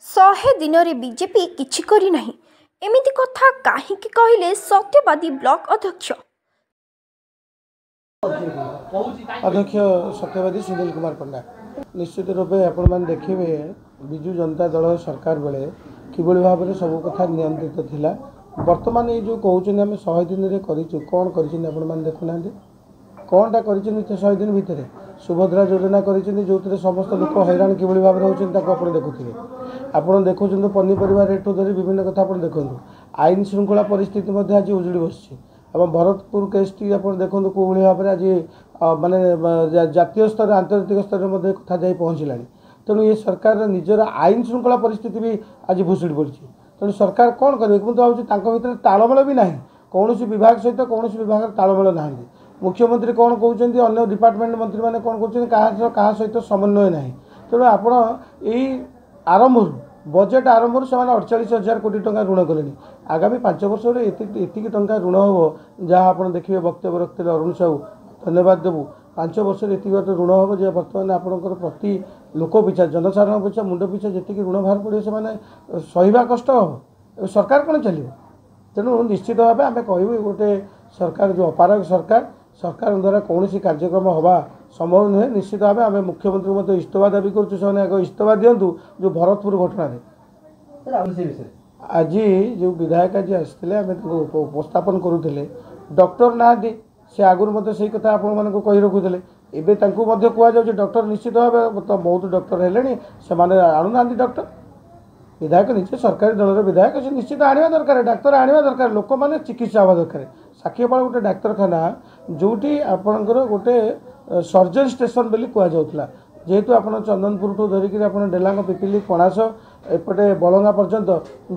ଶହେ ଦିନରେ ବିଜେପି କିଛି କରିନାହିଁ ଏମିତି କଥା କାହିଁକି କହିଲେ ସତ୍ୟବାଦୀ ବ୍ଲକ ଅଧ୍ୟକ୍ଷ। सत्यवादी सुनील कुमार पंडा निश्चित रूपे आपण देखिए विजु जनता दल सरकार बेले किभली भाव में सब कथा नियंत्रित थिला। वर्तमान ये जो कहते आम 100 दिन में कौन कर देखुना कौनटा कर 100 दिन भितर सुभद्रा योजना कर जो समस्त लोक हैरान किभली भाव में होती देखुए आप देखुं पनीपरिया रेट धरी विभिन्न कथा आप देखूँ आईन श्रृंखला परिस्थिति आज उजुड़ी बस भरतपुर केसटी आप देखो कौन भाव में आज माने जातीय स्तर आंतर्जातिक स्तर में कथा जा पहुँचला। तेणु ये सरकार निजर आईन श्रृंखला परिस्थिति भी आज भुशुड़ी पड़ी। तेणु सरकार कौन करेंगे मुझे भावी भर तालमेल भी ना कौन विभाग सहित कौन विभाग तालमेल ना। मुख्यमंत्री कौन कहते अन्य डिपार्टमेंट मंत्री मैंने कौन कहते क्या सहित समन्वय ना। तेणु आप आरंभ बजेट आरंभ से 48,000 कोटी टंका ऋण कले। आगामी 5 वर्ष में एति टंका ऋण हम जहाँ आप देखिए वक्तव्य रखते अरुण साहू धन्यवाद देवु 5 वर्ष ऋण हम जो बर्तमान आपंकर प्रति लोक पिछा जनसाधारण पिछा मुंड पिछा जी ऋण बाहर पड़े से सहीवा कष्ट हम सरकार कौन चलो। तेणु निश्चित भाव आम कहूँ गोटे सरकार जो अपारग सरकार द्वारा कौन कार्यक्रम हवा संभव नुहे। निश्चित भाव आम मुख्यमंत्री मत इस्तफा दाबी करूँ इस्तफा दिंतु जो भरतपुर घटना आज जो विधायक आज आसते आम उपस्थापन करुले डॉक्टर ना से आगुरी मत से कथा आपण कही रखुले एवं कहु डॉक्टर निश्चित भाव तो बहुत डॉक्टर है से आणुना डॉक्टर विधायक निजे सरकारी दल विधायक से निश्चित आने दरकार डाक्तर आने दरकार लोक मैंने चिकित्सा हवा दरकार। साक्षीपाल गोटे डाक्तखाना जोटी आपणकर गोटे सर्जरी स्टेशन बोली कहुला जेहेतु आप चंदनपुर ठूँ धरिकी आप डेलांग पिपिली कणास एपटे बलंगा पर्यंत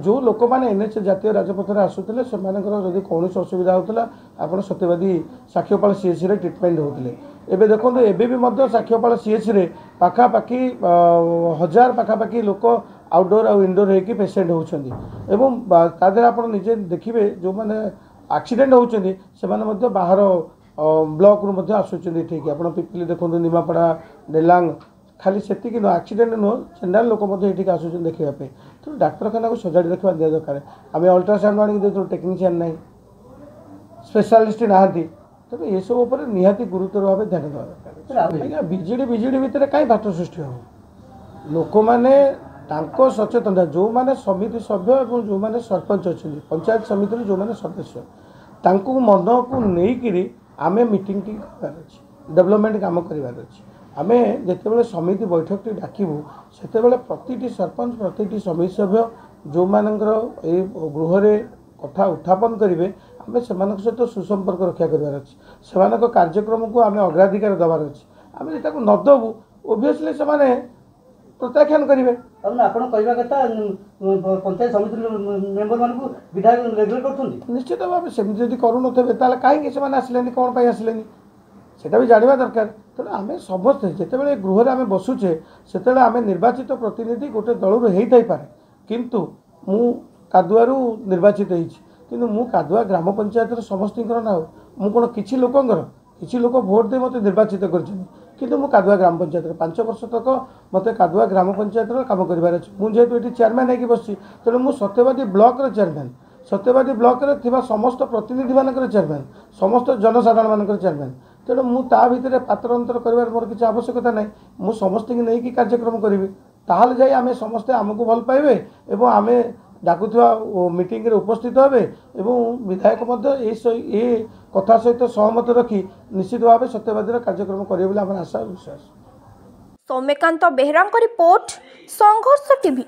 जो लोक मैंने एनएच जातीय राजपथ आसूले से जब कौन असुविधा होता आप सत्यवादी साक्षीपाल सीएचसी ट्रिटमेंट होते। एबे देखो एवं साक्षीपाल सीएचसी पाखापाखि 1000 पाखापाखि लोक आउटडोर और इनडोर होगी पेसेंट होती तादर आप निजे देखिए जो मैंने एक्सीडेंट होती से बाहर ब्लॉक रू आसुच्च ठीक आप पिपिली देखो निमापड़ा डेलांग खाली से एक्सीडेंट नुह चेंडाल लोक ये आसुच्च देखापी। तो डाक्तखाना को सजाड़ी रखा दिया दरकार आम अल्ट्रासाउंड आनी टेक्नीशियन ना स्पेशलिस्ट ना तेज ये सब निहाती गुरुतर भाव ध्यान देवा दरकार। बीजेडी भितर कहीं भाट सृष्टि हो लोक मैंने सचेतनता जो मैंने समिति सभ्य और जो मैंने सरपंच अच्छा पंचायत समिति जो मैंने सदस्य मन को लेकिन आम मीटिंग डेवलपमेंट काम करार आम जिते समिति बैठक डाकबू से प्रति सरपंच प्रति समिति सभ्य जो मानकर गृह कथा उत्थापन करेंगे आम से सहित सुसंपर्क रक्षा करार अच्छे से कार्यक्रम को आम अग्राधिकार देवार अच्छे आम जो नदेबू ओबियसली से प्रत्याख्यान करेंगे। पंचायत समिति मेंबर मान विधायक रेगुलर कर निश्चित भाव सेमती जब करूँ कहीं आसले कौन पर आसले सेटा भी जानवा दरकार। तेणु आम समस्ते जिते गृह आम बसुचे से आम निर्वाचित प्रतिनिधि गोटे दलू होता पारे किंतु मु कादुआरू निर्वाचित होती मु कादुआ ग्राम पंचायत समस्त ना हो मु कौन किसी लोक भोट दे मत निर्वाचित कर कादुआ ग्राम पंचायत 5 वर्ष तक मत कादुआ ग्राम पंचायत काम करार अच्छे मुझे ये चेयरमैन होगी बस तेणु मु सत्यवादी ब्लॉक चेयरमैन सत्यवादी ब्लॉक रे समस्त प्रतिनिधि मानकर चेयरमैन समस्त जनसाधारण मानकर चेयरमैन। तेणु मु ता भितर पात्र अंतर कर मोर किसी आवश्यकता ना मु समस्त की नहीं कार्यक्रम करी ताल जाए आम समस्ते आमको भल पाइबे एवं आम डाकुवा मीटिंग रे उपस्थित हे एवं विधायक ये कथा सहित सहमत रखी निश्चित भाव सत्यवादी कार्यक्रम करेंगे आम आशा विश्वास। सौम्यकांत बेहरा रिपोर्ट संघर्ष टीवी।